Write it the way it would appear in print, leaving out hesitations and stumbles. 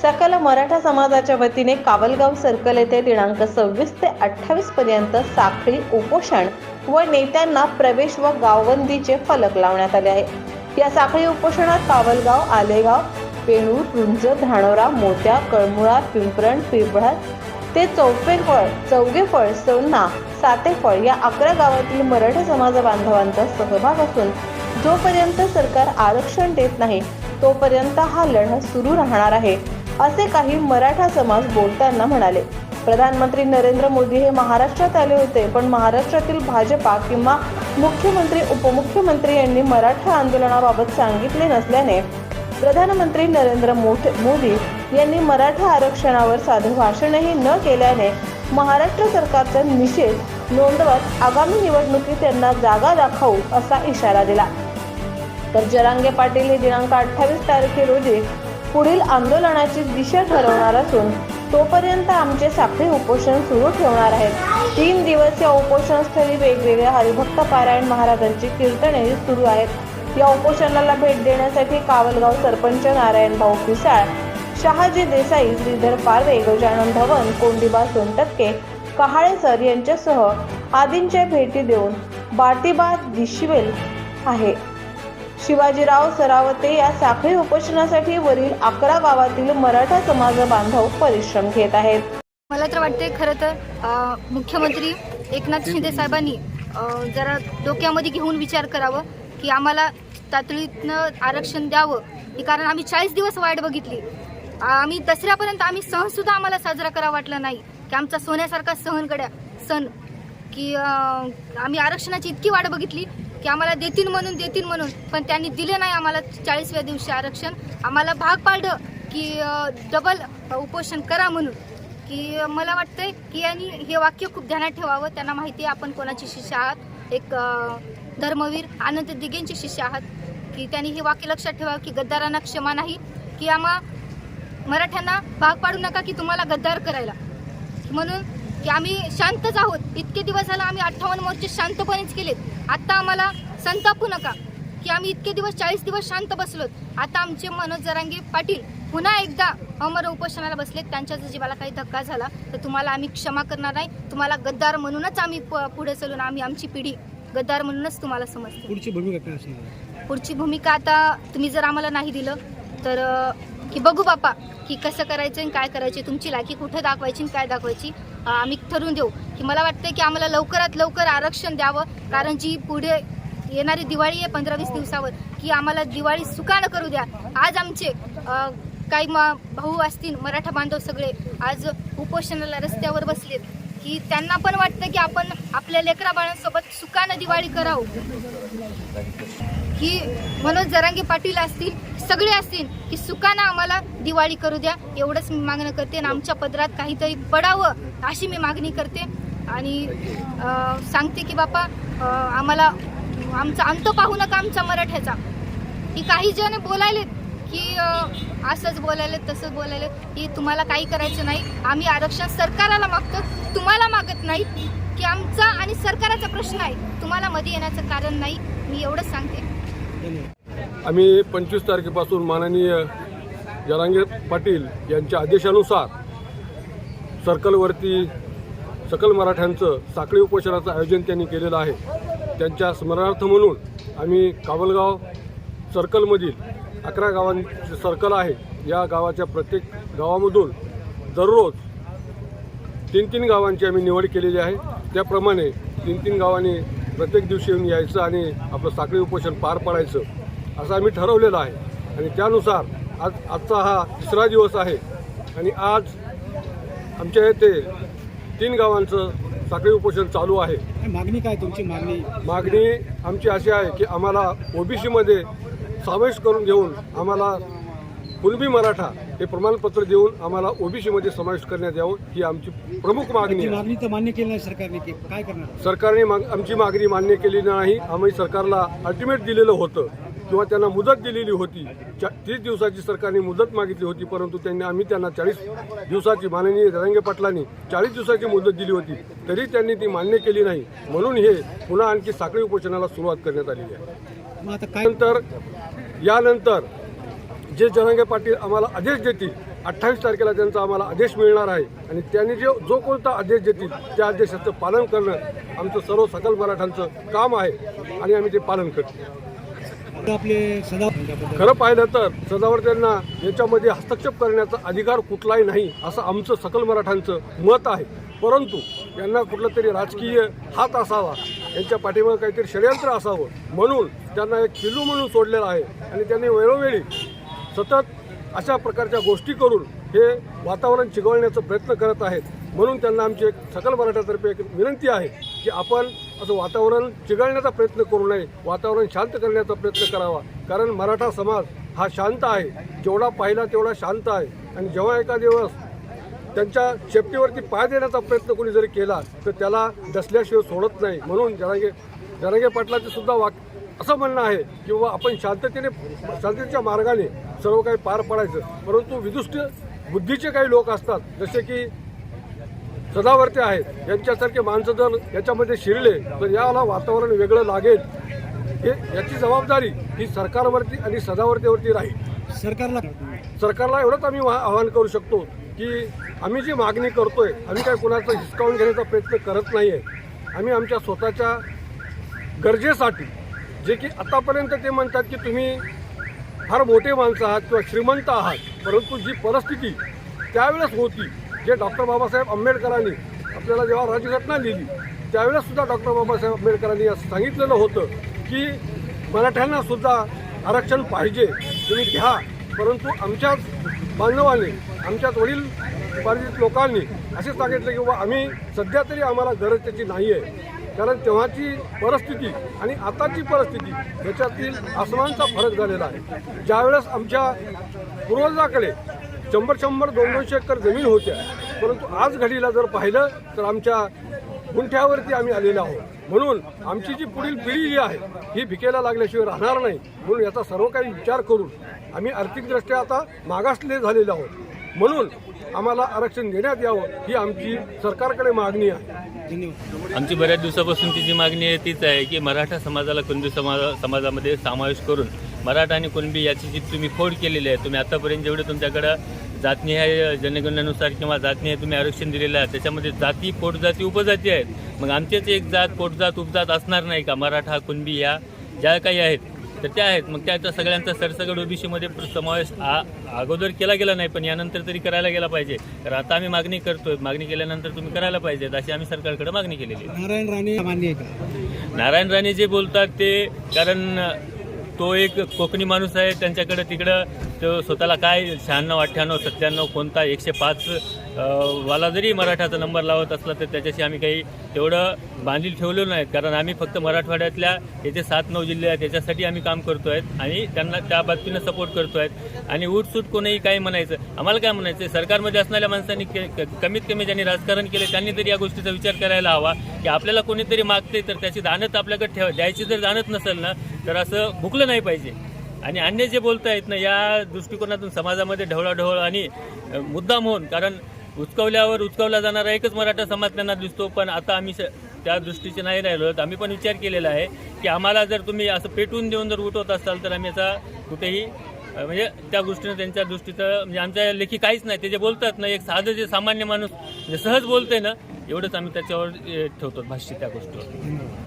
सकल मराठा समाजाच्या वतीने कावलगाव सर्कल येथे दिनांक 26 ते 28 पर्यंत साखळी उपोषण व नेत्यांना प्रवेश व गावबंदीचे फलक लावण्यात आले आहे। या साखळी उपोषणात कावलगाव, आलेगाव, पेणूर, रुंज, धानोरा, मोत्या, कळमुळा, पिंपरण, पिंपळा ते चौगेफळ, सोन्ना, सातेफळ या 11 गावातील मराठा समाज बांधवांचा सहभाग असून जोपर्यंत सरकार आरक्षण देत नाही तोपर्यंत हा लढा सुरू राहणार आहे, असे काही मराठा समाज बोलताना म्हणाले। प्रधानमंत्री नरेंद्र मोदी हे महाराष्ट्रात आले होते, पण महाराष्ट्रातील भाजपा किंवा मुख्यमंत्री, उपमुख्यमंत्री यांनी मराठा आंदोलनाबाबत सांगितले नसल्याने प्रधानमंत्री नरेंद्र मोदी यांनी मराठा आरक्षणावर साधे भाषणही न केल्याने महाराष्ट्र सरकारचा निषेध नोंदवत आगामी निवडणुकीत त्यांना जागा दाखवू असा इशारा दिला। तर जरांगे पाटील हे दिनांक 28 तारखे रोजी पुढील आंदोलनाची दिशा ठरवणार असून तोपर्यंत आमचे साखळी उपोषण सुरू ठेवणार आहेत। 3 दिवस या उपोषणस्थळी वेगवेगळ्या हरिभक्त पारायण महाराजांची कीर्तने सुरू आहेत। या उपोषणाला भेट देण्यासाठी कावलगाव सरपंच नारायण भाऊ पिसाळ, शहाजी देसाई, श्रीधर पारवे, गजानन धवन, कोंडीबा सोनटक्के, कहाळे सर यांच्यासह आदींच्या भेटी देऊन बाटीबा दिशवेल आहे। शिवाजीराव सरावते या साखळी उपोषणासाठी वरील 11 गावातील मराठा समाज बांधव परिश्रम घेत आहेत। मला तर वाटते खरं तर मुख्यमंत्री एकनाथ शिंदे साहेबांनी जरा डोक्यामध्ये घेऊन विचार करावं की आम्हाला तातडीनं आरक्षण द्यावं, कारण आम्ही 40 दिवस वाट बघितली। आम्ही दसऱ्यापर्यंत आम्ही सणसुद्धा आम्हाला साजरा करावा वाटला नाही की आमचा सोन्यासारखा सण की आम्ही आरक्षणाची इतकी वाट बघितली की आम्हाला देतील म्हणून, पण त्यांनी दिले नाही आम्हाला 40व्या दिवशी आरक्षण। आम्हाला भाग पाडलं की डबल उपोषण करा म्हणून। की मला वाटतंय की यांनी हे वाक्य खूप ध्यानात ठेवावं। त्यांना माहिती आहे आपण कोणाची शिष्य आहात, एक धर्मवीर अनंत दिघेंची शिष्य आहात, की त्यांनी हे वाक्य लक्षात ठेवावं की गद्दारांना क्षमा नाही, की आम्हा मराठ्यांना भाग पाडू नका की तुम्हाला गद्दार करायला, म्हणून की आम्ही शांतच आहोत। इतके दिवस झाला आम्ही 58 मोर्चे शांतपणेच केलेत। आता आम्हाला संतापू नका की आम्ही इतके दिवस 40 दिवस शांत बसलोत। आता आमचे मनोज जरांगे पाटील पुन्हा एकदा अमर उपोषणाला बसलेत। त्यांच्या जीवाला काही धक्का झाला तर तुम्हाला आम्ही क्षमा करणार नाही। तुम्हाला गद्दार म्हणूनच आम्ही पुढे चलून आमची पिढी गद्दार म्हणूनच तुम्हाला समजते। पुढची भूमिका काय असेल? पुढची भूमिका आता तुम्ही जर आम्हाला नाही दिलं तर की बघू बापा की कसं करायचं आणि काय करायचे, तुमची लायकी कुठे दाखवायची आणि काय दाखवायची आम्ही ठरवून देऊ। की मला वाटतं की आम्हाला लवकरात लवकर आरक्षण द्यावं, कारण जी पुढे येणारी दिवाळी आहे 15-20 दिवसावर, की आम्हाला दिवाळी सुखानं करू द्या। आज आमचे काही भाऊ असतील मराठा बांधव सगळे आज उपोषणाला रस्त्यावर बसलेत, की त्यांना पण वाटतं की आपण आपल्या लेकरा बाळांसोबत सुखानं दिवाळी करावं। की मनोज जरांगे पाटील असतील, सगळे असतील की सुखानं आम्हाला दिवाळी करू द्या, एवढंच मी मागणं करते। आणि आमच्या पदरात काहीतरी पडावं अशी मी मागणी करते आणि सांगते की बापा आम्हाला आमचा अंत पाहू नका आमच्या मराठ्याचा। की काही जण बोलायलेत की असंच बोलायलेत तसंच बोलायलेत की तुम्हाला काही करायचं नाही, आम्ही आरक्षण सरकारला मागतो, तुम्हाला मागत नाही। की आमचा आणि सरकारचा प्रश्न आहे, तुम्हाला मध्ये येण्याचं कारण नाही, मी एवढंच सांगते। आम्ही 25 तारखेपासून माननीय जरांगे पाटील यांच्या आदेशानुसार सर्कलवरती सकल मराठ्यांचं साखळी उपोषणाचं आयोजन त्यांनी केलेलं आहे। त्यांच्या स्मरणार्थ म्हणून आम्ही कावलगाव सर्कलमधील 11 गावांचे सर्कल आहे, या गावाच्या प्रत्येक गावामधून दररोज 3-3 गावांची आम्ही निवड केलेली आहे। त्याप्रमाणे 3-3 गावांनी प्रत्येक दिवशी येऊन यायचं आणि आपलं साखळी उपोषण पार पाडायचं असं आम्ही ठरवलेलं आहे। आणि त्यानुसार आजचा हा 3रा दिवस आहे आणि आज आमच्या येथे 3 गावांचं साखळी उपोषण चालू आहे। मागणी काय तुमची? मागणी आमची अशी आहे की आम्हाला ओबीसीमध्ये समावेश करून घेऊन आम्हाला कुणबी मराठा हे प्रमाणपत्र देऊन आम्हाला ओबीसीमध्ये समावेश करण्यात यावं, ही आमची प्रमुख मागणी आहे। मागणी तर मान्य केली नाही सरकारने, की काय करणार? सरकारने आमची मागणी मान्य केली नाही। आम्ही सरकारला अल्टिमेट दिलेलं होतं किंवा त्यांना मुदत दिलेली होती, 30 दिवसाची सरकारने मुदत मागितली होती, परंतु आम्ही त्यांना 40 दिवसाची माननीय जरांगे पाटलांनी 40 दिवसाची मुदत दिली होती, तरी त्यांनी ती मान्य केली नाही। म्हणून हे पुन्हा आणखी साखळी उपोषणाला सुरुवात करण्यात आलेली आहे। मग आता काय? यानंतर जे जरांगे पाटील आम्हाला आदेश देतील 28 तारखेला त्यांचा आम्हाला आदेश मिळणार आहे आणि त्यांनी जो कोणता आदेश देतील त्या आदेशाचं पालन करणं आमचं सर्व सकल मराठ्यांचं काम आहे आणि आम्ही ते पालन करतो. आपले सदा खरं पाहिलं तर सदावर्त्यांना याच्यामध्ये हस्तक्षेप करण्याचा अधिकार कुठलाही नाही असं आमचं सकल मराठ्यांचं मत आहे. परंतु यांना कुठलं तरी राजकीय हात असावा, यांच्या पाठीमागे काहीतरी षडयंत्र असावं म्हणून त्यांना एक पिल्लू म्हणून सोडलेलं आहे आणि त्यांनी वेळोवेळी सतत अशा प्रकारच्या गोष्टी करून हे वातावरण चिघळण्याचा प्रयत्न करत आहेत. म्हणून त्यांना आमची एक सकल मराठ्यातर्फे एक विनंती आहे की आपण असं वातावरण चिघळण्याचा प्रयत्न करू नये, वातावरण शांत करण्याचा प्रयत्न करावा. कारण मराठा समाज हा शांत आहे, जेवढा पाहिला तेवढा शांत आहे आणि जेव्हा एका दिवस त्यांच्या शेपटीवरती पाय देण्याचा प्रयत्न कोणी जरी केला तर त्याला डसल्याशिवाय सोडत नाही. म्हणून जरांगे पाटलाचे सुद्धा असं म्हणणं आहे की बाबा आपण शांततेच्या मार्गाने सर्व काही पार पाडायचं. परंतु विदुष्ट बुद्धीचे काही लोक असतात, जसे की सदावर्ते आहेत, यांच्यासारखे माणसं जर याच्यामध्ये शिरले तर याला वातावरण वेगळं लागेल. याची जबाबदारी ही सरकारवरती आणि सदावर्तेवरती राहील. सरकारला एवढंच आम्ही आवाहन करू शकतो की आम्ही जी मागणी करतोय आम्ही काय कुणाचं हिसकावून घेण्याचा प्रयत्न करत नाही आहे. आम्ही आमच्या स्वतःच्या गरजेसाठी जे की आतापर्यंत ते म्हणतात की तुम्ही फार मोठे माणसं आहात किंवा श्रीमंत आहात, परंतु जी परिस्थिती त्यावेळेस होती, जे डॉक्टर बाबासाहेब आंबेडकरांनी आपल्याला जेव्हा राज्यघटना लिहिली त्यावेळेससुद्धा डॉक्टर बाबासाहेब आंबेडकरांनी असं सांगितलेलं होतं की मराठ्यांना सुद्धा आरक्षण पाहिजे, तुम्ही घ्या. परंतु आमच्याच बांधवांनी, आमच्याच वडील पार्जित लोकांनी असे सांगितलं की बाबा आम्ही सध्या तरी आम्हाला गरज त्याची नाही आहे. कारण तेव्हाची परिस्थिती आणि आताची परिस्थिती याच्यातील आसमानचा फरक झालेला आहे. ज्यावेळेस आमच्या पूर्वजाकडे 100-200 एकर जमीन होत्या, परंतु आज घडीला जर पाहिलं तर आमच्या गुंठ्यावरती आम्ही आलेलो आहोत. म्हणून आमची जी पुढील पिढी जी आहे ही भिकेला लागल्याशिवाय राहणार नाही. म्हणून याचा सर्व काही विचार करून आम्ही आर्थिकदृष्ट्या आता मागासले झालेलो आहोत. म्हणून आम्हाला आरक्षण देण्यात यावं ही आमची सरकारकडे मागणी आहे. आमची बऱ्याच दिवसापासूनची जी मागणी आहे तीच आहे की मराठा समाजाला कुणबी समाजामध्ये समावेश करून मराठा आणि कुणबी याची जी तुम्ही खोड केलेली आहे, तुम्ही आतापर्यंत जेवढे तुमच्याकडं जातनिहाय जनगणनेनुसार किंवा जातनिहाय तुम्ही आरक्षण दिलेलं आहे त्याच्यामध्ये जाती, पोटजाती, उपजाती आहेत. मग आमचेच एक जात, पोटजात, उपजात असणार नाही का? मराठा, कुणबी या ज्या काही आहेत तर त्या आहेत. मग त्याचा सगळ्यांचा सरसकट ओबीसीमध्ये समावेश अगोदर केला गेला नाही, पण यानंतर तरी करायला गेला पाहिजे. तर आता आम्ही मागणी करतोय, मागणी केल्यानंतर तुम्ही करायला पाहिजेत अशी आम्ही सरकारकडे मागणी केलेली आहे. नारायण राणे मान्य आहे का? नारायण राणे जे बोलतात ते, कारण तो एक कोकणी माणूस आहे, त्यांच्याकडे तिकडं तो स्वतःला काय 96, 98, 97 कोणता 105 वाला जरी मराठाचा नंबर लावत असला तर त्याच्याशी आम्ही काही तेवढं बांधील ठेवलेलो नाही. कारण आम्ही फक्त मराठवाड्यातल्या याचे 7-9 जिल्हे आहेत त्याच्यासाठी आम्ही काम करतो आहेत आणि त्यांना त्या बाबतीनं सपोर्ट करतो आहेत. आणि उठसूट कोणीही काही म्हणायचं, आम्हाला काय म्हणायचं, सरकारमध्ये असणाऱ्या माणसांनी कमीत कमी ज्यांनी राजकारण केले त्यांनी तरी या गोष्टीचा विचार करायला हवा की आपल्याला कोणीतरी मागते तर त्याची दानत आपल्याकडे द्यायची जर दानत नसेल ना तर असं भुकलं नाही पाहिजे. आणि अन्य जे बोलता येत ना या दृष्टिकोनातून समाजामध्ये ढवळाढवळ आणि मुद्दाम होऊन, कारण उचकवला जाणारा एकच मराठा समाज त्यांना दिसतो, पण आता आम्ही त्या दृष्टीचे नाही राहिलो. आम्ही पण विचार केलेला आहे की आम्हाला जर तुम्ही असं पेटवून देऊन जर उठवत असाल तर आम्ही याचा कुठेही म्हणजे त्या गोष्टीनं त्यांच्या दृष्टीचं म्हणजे आमच्या लेखी काहीच नाही. ते जे बोलतात ना, एक साधं जे सामान्य माणूस जे सहज बोलतंय ना, एवढंच आम्ही त्याच्यावर ठेवतो भाष्य त्या गोष्टीवर.